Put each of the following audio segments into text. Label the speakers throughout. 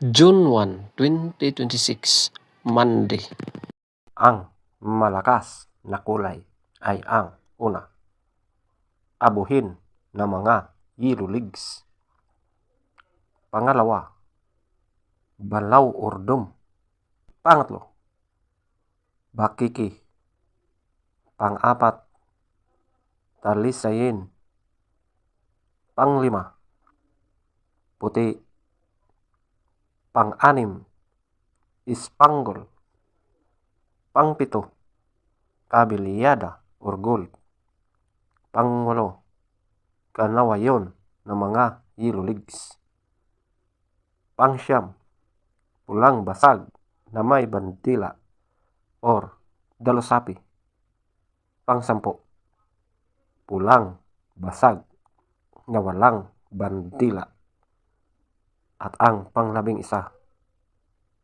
Speaker 1: June 1, 2026, Monday.
Speaker 2: Ang malakas na kulay ay ang una, abuhin ng mga yellow leaves. Pangalawa, balaw urdom. Pangatlo, bakiki. Pang-apat, talisayin. Panglima, puti. Pang-anim, spangle. Pangpito, kabilyada or gold. Pangwalo, kanawayon ng mga yellow leaves. Pangsyam, pulang basag na may bandila or dalosapi. Pangsampo, pulang basag na walang bandila. At ang panglabing isa,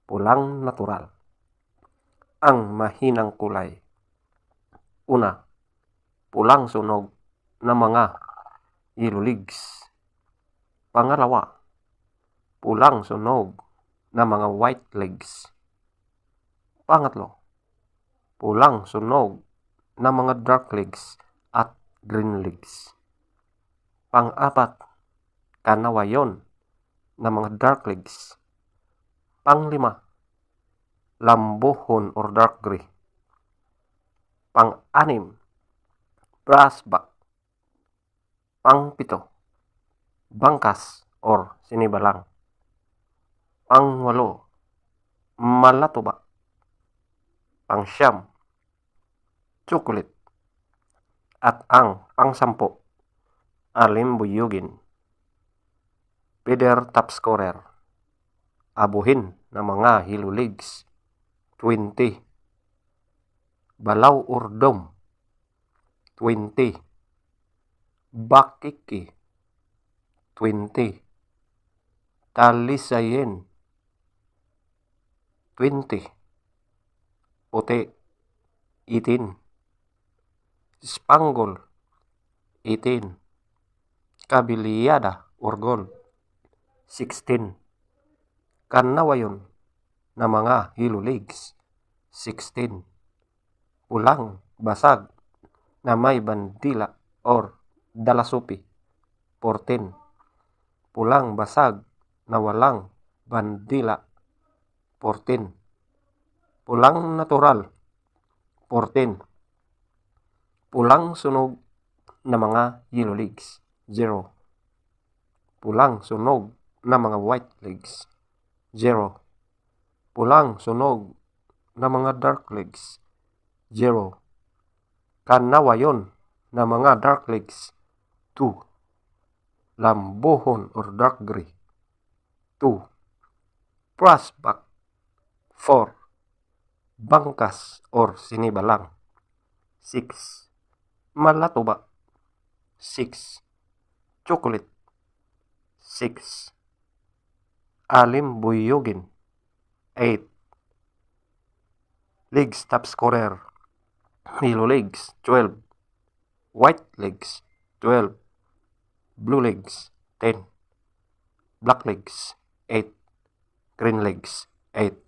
Speaker 2: pulang natural. Ang mahinang kulay. Una, pulang sunog na mga yellow leaves. Pangalawa, pulang sunog na mga white leaves. Pangatlo, pulang sunog na mga dark leaves at green leaves. Pang-apat, kanawayon na mga dark leaves. Panglima, lambuhon or dark gray. Pang-anim, brassback. Pang-pito, bangkas or sinibalang. Pang-walo, malatuba. Pang-siyam, chocolate. At ang pang-sampo, alimbuyugin. Feather top scorer. Abuhin ng mga yellow leaves, 20. Balaw urdom, 20. Bakiki, 20. Talisayin, 20. Puti, 18. Spangle, 18. Kabilyada or gold, 16. Kanawayon na mga yellow leaves, 16. Pulang basag na may bandila or dalasupi, 14. Pulang basag na walang bandila, 14. Pulang natural, 14. Pulang sunog na mga yellow leaves, 0. Pulang sunog na mga white leaves, 0. Pulang sunog na mga dark leaves, 0. Kanawayon na mga dark leaves, 2. Lambuhon or dark gray, 2. Brassback, 4. Bangkas or sinibalang, 6. Malatuba, 6. Chocolate, 6. Alimbuyugin, 8. Leagues top scorer, yellow leagues, 12. White leagues, 12. Blue leagues, 10. Black leagues, 8. Green leagues, 8.